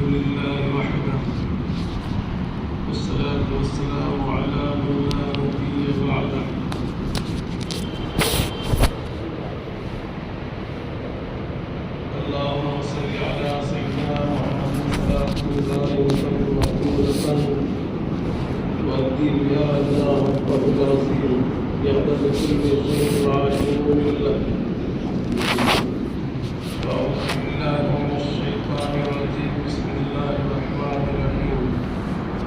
لله وحده والصلاة والسلام على من لا نبي بعده. اللهم صل على سيدنا محمد صلاة مقبولة والدين يا رجاء وقبل رسيل يقبل كل شيء وعاشر لله. أعوذ بالله من الشيطان الرجيم. بسم الله الرحمن الرحيم.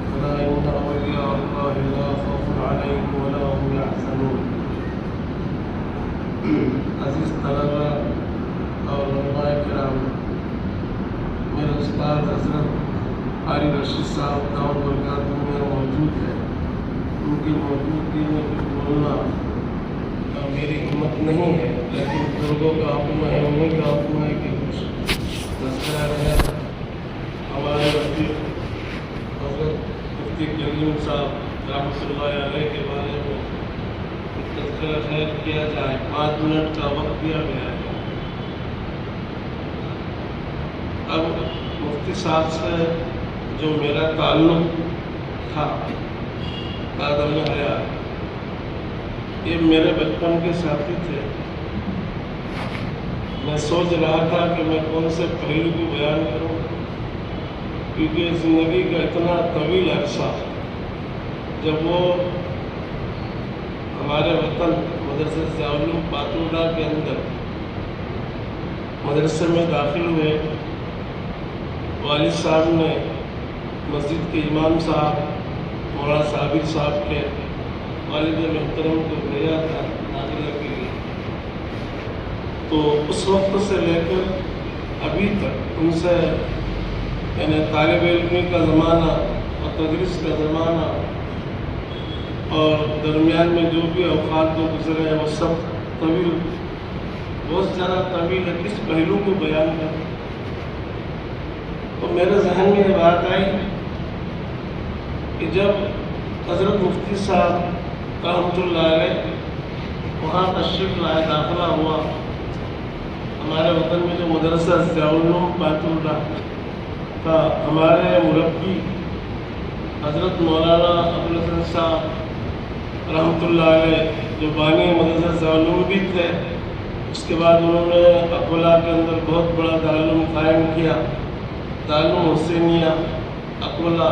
فلا إن أولياء الله لا خوف عليهم ولا هم يحزنون. عزیز طلبہ اور علماء کرام، میرے استاد حضرت قاری رشید صاحب دعوت برکات میں موجود ہے. ان کی موجودگی میں کچھ بولنا میری ہمت نہیں ہے، لیکن بزرگوں کا حکم ہے، انہیں کا حکم ہے کہ کچھ تذکرہ ہے. ہمارے رفیق حضرت مفتی کلیم صاحب رحمۃ اللہ علیہ کے بارے میں تذکرہ خیر کیا جائے. 5 منٹ کا وقت دیا گیا ہے. اب مفتی صاحب سے جو میرا تعلق تھا آدم حیات، یہ میرے بچپن کے ساتھی تھے. میں سوچ رہا تھا کہ میں کون سے پہلو کو بیان کروں، کیونکہ زندگی کا اتنا طویل عرصہ جب وہ ہمارے وطن مدرسہ ضیاء العلوم پاتوڑہ کے اندر مدرسے میں داخل ہوئے، والد صاحب نے مسجد کے امام صاحب مولانا صابر صاحب کے والد محترم کو بھیجا تھا داخلہ کے لیے. تو اس وقت سے لے کر ابھی تک ان سے یعنی طالب علمی کا زمانہ اور تدریس کا زمانہ اور درمیان میں جو بھی اوقات جو گزرے ہیں وہ سب طویل، بہت زیادہ طویل ہے. کس پہلو کو بیان کریں؟ تو میرے ذہن میں یہ بات آئی کہ جب حضرت مفتی صاحب رحمۃ اللہ علیہ وہاں تشریف لائے، داخلہ ہوا، ہمارے وطن میں جو مدرسہ ضیاء العلوم پاتوڑہ کا ہمارے مربی حضرت مولانا ابوالحسن صاحب رحمۃ اللہ علیہ جو بانی مدرسہ ضیاء العلوم بھی تھے. اس کے بعد انہوں نے اکولہ کے اندر بہت بڑا دارالعلوم قائم کیا، دارالعلوم حسینیہ اکولہ،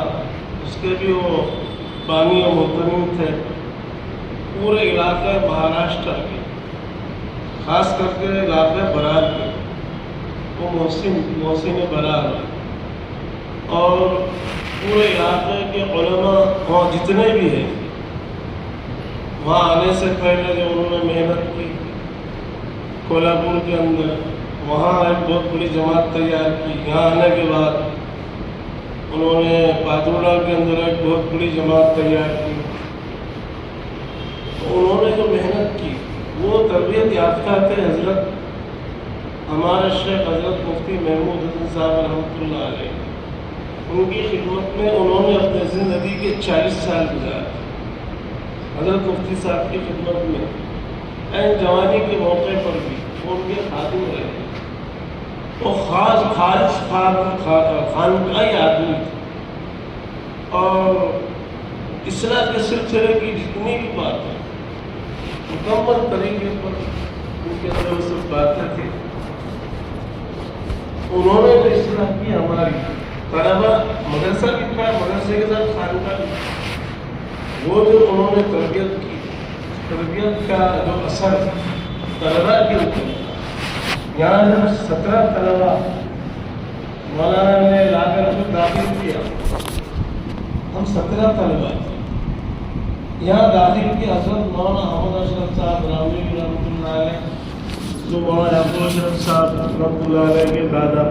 اس کے بھی وہ بانی و محترم تھے. پورے علاقے مہاراشٹر کے، خاص کر کے علاقے برار کے، وہ محسن برار، اور پورے علاقے کے علماء وہاں جتنے بھی ہیں، وہاں آنے سے پہلے جو انہوں نے محنت کی کولہاپور کے اندر، وہاں ایک بہت بڑی جماعت تیار کی. یہاں آنے کے بعد انہوں نے پاتوڑہ کے اندر ایک بہت بڑی جماعت تیار کی. تو انہوں نے جو محنت کی وہ تربیت یافتہ تھے. حضرت ہمارے شیخ حضرت مفتی محمود حسن صاحب رحمۃ اللہ علیہ، ان کی خدمت میں انہوں نے اپنے زندگی کے 40 سال گزارے. حضرت مفتی صاحب کی خدمت میں این جوانی کے موقع پر بھی وہ ان کے خادم رہے. وہ خالص خانقاہی آدمی تھے، اور اصلاح کے سلسلے کی جتنی بھی باتیں مکمل طریقے پر ان کے اندر وہ سب باتیں تھیں. انہوں نے جو اصلاح کی ہماری طلبہ، مدرسہ بھی تھا، مدرسے کے ساتھ خانقاہ بھی، وہ جو انہوں نے تربیت کی، تربیت کا جو اثر طلبہ کے اوپر، یہاں جب 17 طلبہ مولانا نے لا کر خود داخل کیا، ہم 17 طلبہ تھے، یہاں داخل کی حضرت مولانا احمد اشرف صاحب رامی رحمۃ اللہ علیہ، جو مولانا ابو اشرف صاحب رحمۃ اللہ علیہ کے دادا،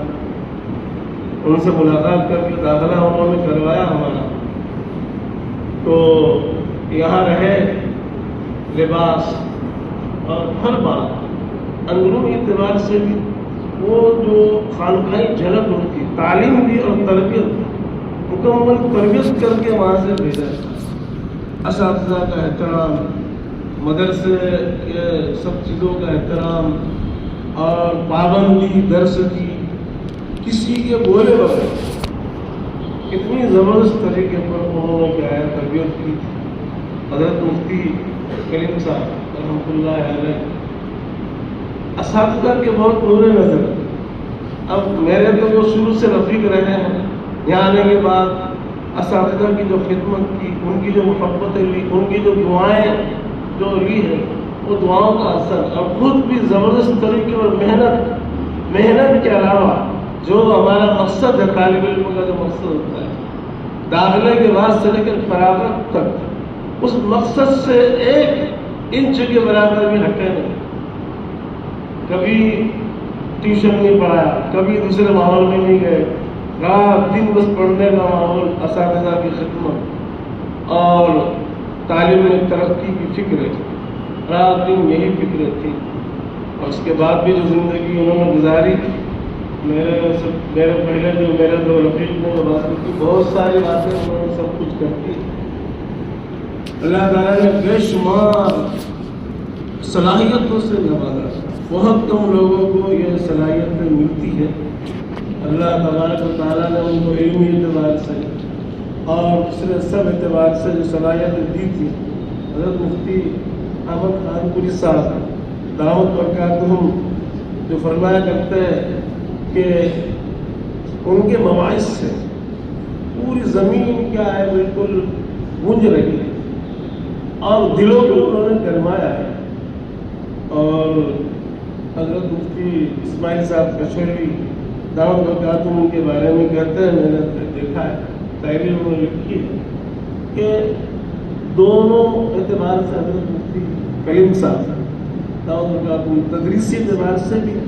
ان سے ملاقات کر کے داخلہ انہوں نے کروایا ہمارا. تو یہاں رہے، لباس اور ہر بات اندرونی اعتبار سے بھی وہ جو خانقاہی جھلک ان کی تعلیم بھی اور تربیت، مکمل تربیت کر کے وہاں سے بھیجا. اساتذہ کا احترام، مدرسے کے سب چیزوں کا احترام اور پابندی درس کی، کسی کے بولے بغیر اتنی زبردست طریقے پر انہوں نے کیا ہے تربیت کی تھی. حضرت مفتی کریم صاحب رحمۃ اللہ علیہ اساتذہ کے بہت نور نظر. اب میرے تو جو شروع سے رفیق رہے ہیں، یہاں آنے کے بعد اساتذہ کی جو خدمت کی، ان کی جو محبتیں لی، ان کی جو دعائیں جو لی ہے، وہ دعاؤں کا اثر. اور خود بھی زبردست طریقے اور محنت کے علاوہ جو ہمارا مقصد ہے، طالب علم کا جو مقصد ہوتا ہے داخلے کے بعد سے لے کر فراغت تک، اس مقصد سے ایک انچ کے برابر بھی ہٹے نہیں. کبھی ٹیوشن نہیں پڑھایا، کبھی دوسرے ماحول میں نہیں گئے، رات دن بس پڑھنے کا ماحول، اساتذہ کی خدمت اور تعلیم میں ترقی کی فکر، رات دن یہی فکر تھی. اور اس کے بعد بھی جو زندگی انہوں نے گزاری، میرے پہلے جو میرے دو رفیق نے جو بات کی، بہت ساری باتیں انہوں نے سب کچھ کر کی. اللہ تعالیٰ نے بے شمار صلاحیتوں سے نوازا. بہت کم لوگوں کو یہ صلاحیتیں ملتی ہے. اللہ تبارک و تعالیٰ نے ان کو علمی اعتبار سے اور دوسرے سب اعتبار سے جو صلاحیتیں دی تھی. حضرت مفتی احمد خان پوری صاحب دعوت برکاتہم جو فرمایا کرتے ہیں کہ ان کے مواعظ سے پوری زمین کیا ہے بالکل گونج رہی ہے اور دلوں کو انہوں نے گرمایا ہے. اور حضرت مفتی اسماعیل صاحب کشمیری دعوت برکاتہم ان کے بارے میں کہتے ہیں، میں نے دیکھا ہے، تحریر انہوں نے لکھی ہے کہ دونوں اعتبار سے حضرت مفتی کلیم صاحب دعوت برکاتہم تدریسی اعتبار سے بھی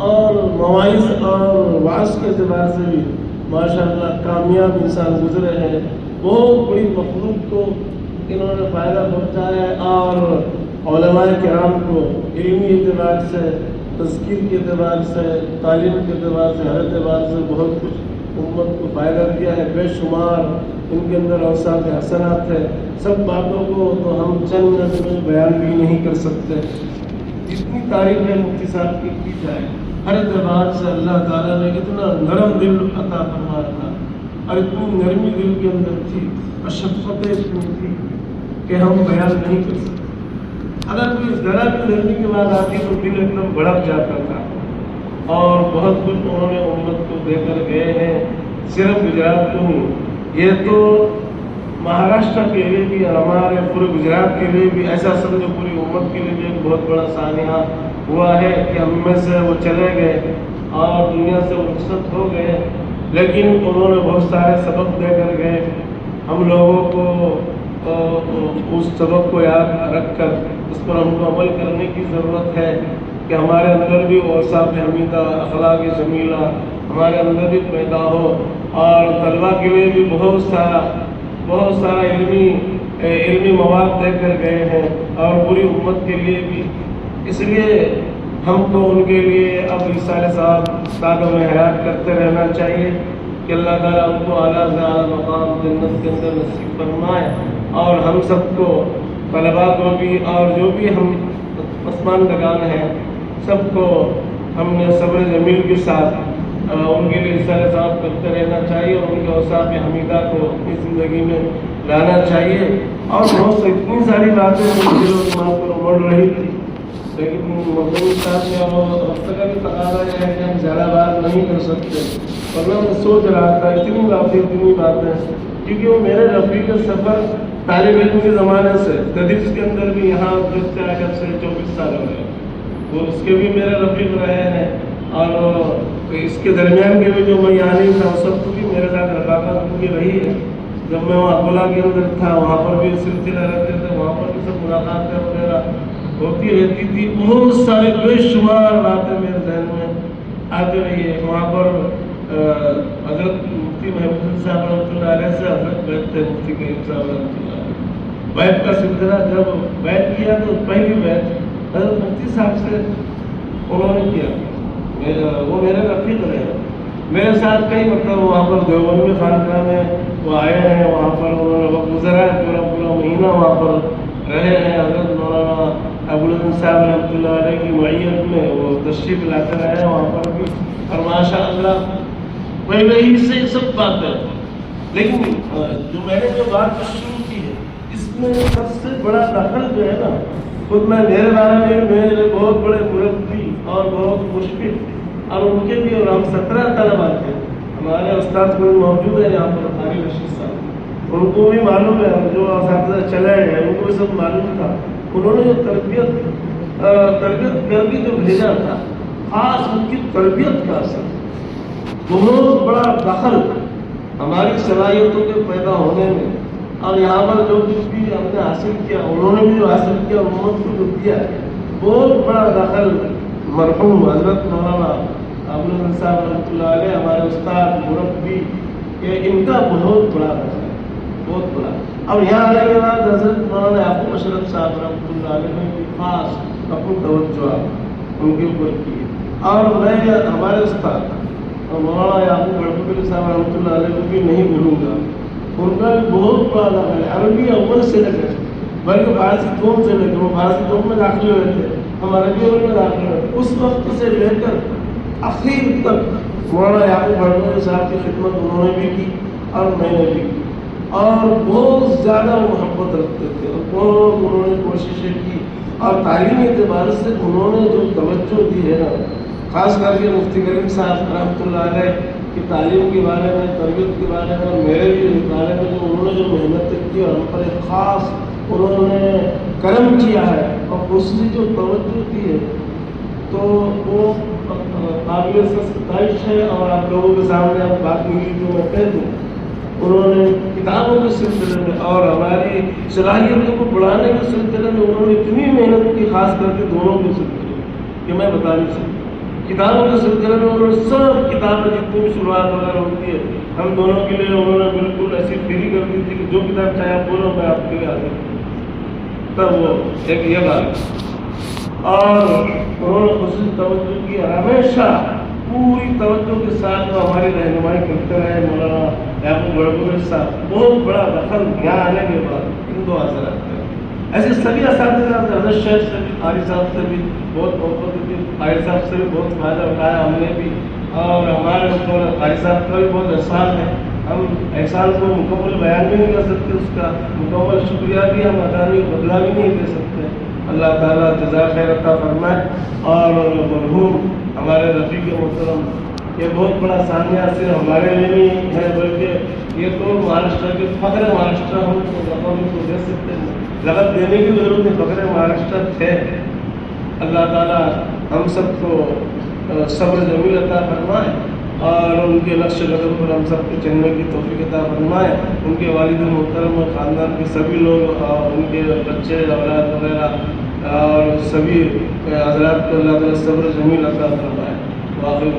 اور مواعظ اور وعظ کے اعتبار سے بھی ماشاءاللہ کامیاب انسان گزرے ہیں. بہت بڑی مخلوق کو انہوں نے فائدہ پہنچایا ہے اور علماء کرام کو علمی اعتبار سے، تذکیر کے اعتبار سے، تعلیم کے اعتبار سے، ہر اعتبار سے بہت کچھ امت کو فائدہ دیا ہے. بے شمار ان کے اندر اوصاف حسنات ہے. سب باتوں کو تو ہم چند منٹ میں بیان بھی نہیں کر سکتے. جتنی تعریف ہے مفتی صاحب کی جائے. ہر اعتبار سے اللہ تعالیٰ نے اتنا نرم دل عطا فرمایا تھا اور اتنی نرمی دل کے اندر تھی اور شفقت اتنی تھی کہ ہم بیان نہیں کر سکتے. اگر کوئی ذرا بھی نرمی کی بات آتی تو دل ایک دم بھڑک جاتا تھا. اور بہت کچھ انہوں نے امت کو دے کر گئے ہیں. صرف گجرات کو نہیں، یہ تو مہاراشٹر کے لیے بھی اور ہمارے پورے گجرات کے لیے بھی، ایسا سمجھو پوری امت کے لیے بھی ایک بہت بڑا سانحہ ہوا ہے کہ ہم میں سے وہ چلے گئے اور دنیا سے رخصت ہو گئے، لیکن انہوں نے بہت سارے سبق دے کر گئے. ہم لوگوں کو اس سبق کو یاد رکھ کر اس پر ہم کو عمل کرنے کی ضرورت ہے کہ ہمارے اندر بھی اوصاف حمیدہ، اخلاق جمیلہ ہمارے اندر بھی پیدا ہو. اور طلبہ کے لیے بھی بہت سارا علمی مواد دے کر گئے ہیں اور پوری امت کے لیے بھی. اس لیے ہم کو ان کے لیے اب رسالہ صاحب قدم حیات کرتے رہنا چاہیے کہ اللہ تعالیٰ ان کو اعلیٰ سے اعلیٰ مقام جنت کے اندر نصیب فرمائے. اور ہم سب کو، طلباء کو بھی اور جو بھی ہم پسماندگان ہیں، سب کو ہم نے صبر جمیل کے ساتھ ان کے لیے رسالہ صاحب کرتے رہنا چاہیے اور ان کے اوصاف حمیدہ کو اپنی زندگی میں لانا چاہیے. اور بہت سے اتنی ساری باتیں دل و دماغ پر مڑ رہی تھی، لیکن مقدم صاحب نے وقت کا بھی تقاضا ہے کہ ہم زیادہ بات نہیں کر سکتے. ورنہ میں سوچ رہا تھا اتنی باتیں کیونکہ وہ میرے رفیق سفر طالب علم کے زمانے سے تدریس کے اندر بھی یہاں گزشتہ جب سے 24 سال ہو گئے، وہ اس کے بھی میرے رفیق رہے ہیں. اور اس کے درمیان کے بھی جو میں یہاں نہیں تھا، سب کو بھی میرے ساتھ رفاقت ان کی رہی ہے. جب میں وہاں اکولا کے اندر تھا وہاں پر بھی سلسلہ رہتے تھے، وہاں پر بھی سب ملاقاتیں وغیرہ ہوتی رہتی تھی. بہت سارے بے شمار باتیں میرے ذہن میں آتی رہی ہے. وہاں پر حضرت مفتی محمود صاحب رحمۃ اللہ علیہ سے حضرت بیٹھ تھے، مفتی کریم صاحب رحمۃ اللہ علیہ. بیٹھ کا سلسلہ جب بیٹھ کیا تو پہلی بیٹھ حضرت مفتی صاحب سے انہوں نے کیا. وہ میرے رفیق رہے، میرے ساتھ کئی مطلب وہاں پر دیوبند میں خانقاہ میں وہ آئے ہیں، وہاں پر انہوں نے وقت گزرا ہے، پورا مہینہ وہاں پر رہے ہیں. حضرت مولانا ابوالحسن صاحب رحمۃ اللہ علیہ کی معیت میں وہ تشریف لاتے رہے ہیں وہاں پر بھی. اور ماشاء اللہ پہلے ہی سے سب باتیں لیکن جو میں نے جو بات شروع کی ہے اس میں سب سے بڑا دخل جو ہے نا، خود میں میرے بارے میں میرے بہت بڑے مربی اور بہت مشکل اور ان کے بھی، اور ہم 17 طلبا تھے، ہمارے استاد کوئی موجود ہے یہاں پر قاری رشید صاحب، ان کو بھی معلوم ہے، جو اساتذہ چلے ہیں ان کو بھی سب معلوم تھا، انہوں نے جو تربیت کر کے جو بھیجا تھا، خاص ان کی تربیت کا اثر، بہت بڑا دخل ہماری صلاحیتوں کے پیدا ہونے میں، اور یہاں پر جو کچھ بھی ہم نے حاصل کیا، انہوں نے بھی جو حاصل کیا امت کو جو دیا ہے، بہت بڑا دخل مرحوم حضرت مولانا عبدالرحمن صاحب رحمۃ اللہ علیہ، ہمارے استاد مربی، ان کا بہت بڑا دخل ہے، بہت بڑا۔ اب یہاں آنے کے بعد حضرت مولانا یعقوب اشرف صاحب رحمۃ اللہ علیہ نے بھی خاص اپنی توجہ ان کے اوپر کی، اور میں ہمارے استاد مولانا یعقوب گڑھوی صاحب رحمۃ اللہ علیہ کو بھی نہیں بھولوں گا، ان کا بھی بہت بڑا دخل ہے، عربی اول سے لے کر بلکہ فارسی دوم سے لے کر، وہ فارسی دوم میں داخل ہوئے تھے، ہم عربی اول میں داخل ہوئے، اس وقت سے لے کر اخیر تک مولانا یعقوب گڑھوی صاحب کی خدمت انہوں نے بھی کی اور میں نے بھی کی، اور بہت زیادہ محبت رکھتے تھے، اور بہت انہوں نے کوششیں کی، اور تعلیمی اعتبار سے انہوں نے جو توجہ دی ہے نا، خاص کر کے مفتی کریم صاحب رحمۃ اللہ علیہ کی تعلیم کے بارے میں، تربیت کے بارے میں، اور میرے بھی بارے میں جو انہوں نے جو محنت کی اور ہم پر ایک خاص انہوں نے کرم کیا ہے اور دوسری جو توجہ دی ہے، تو وہ قابل ستائش ہے۔ اور آپ لوگوں کے سامنے اب بات ملی جو میں کہہ دوں، انہوں نے کتابوں کے سلسلے میں اور ہماری صلاحیتوں کو بڑھانے کے سلسلے میں انہوں نے اتنی محنت کی، خاص کر کے دونوں کے سلسلے میں، کہ میں بتا نہیں سکتا۔ کتابوں کے سلسلے میں انہوں نے سب کتابیں جتنی بھی شروعات وغیرہ ہوتی ہے، ہم دونوں کے لیے انہوں نے بالکل ایسی فری کر دی تھی کہ جو کتاب چاہے آپ بولو، میں آپ کے لیے حاضر ہوں۔ تب وہ ایک یہ بات، اور انہوں نے خصوصی توجہ کی، ہمیشہ پوری توجہ کے ساتھ وہ ہماری رہنمائی کرتے رہے مولانا یعقوب گڑھوی صاحب، بہت بڑا دخل یہاں آنے کے بعد ان دو حضرات کا۔ ایسے سبھی اساتذہ، حضرت شیخ سے بھی، قاری صاحب سے بھی بہت محبت ہوتی، قاری صاحب سے بھی بہت فائدہ اٹھایا ہم نے بھی، اور ہمارے اوپر قاری صاحب کا بھی بہت احسان ہے، ہم احسان کو مکمل بیان بھی نہیں کر سکتے، اس کا مکمل شکریہ بھی ہم ادا نہیں، بدلا بھی نہیں دے سکتے۔ اللہ تعالیٰ جزا خیر عطا فرمائے۔ اور مرحوم ہمارے رفیق محترم، یہ بہت بڑا سانیہ صرف ہمارے لیے نہیں ہے، بلکہ یہ تو مہاراشٹر کے فخر مہاراشٹر ہم کو دے سکتے ہیں، لقب دینے کی ضرورت نہیں، فخر مہاراشٹر تھے۔ اللہ تعالیٰ ہم سب کو صبر جمیل عطا فرمائے، اور ان کے نقش قدم پر ہم سب کو چلنے کی توفیق عطا فرمائے، ان کے والد محترم اور خاندان کے سبھی لوگ، اور ان کے بچے اولاد وغیرہ اور سبھی حضرات کو اللہ تعالیٰ صبر جمیل عطا فرمائے۔ واقعی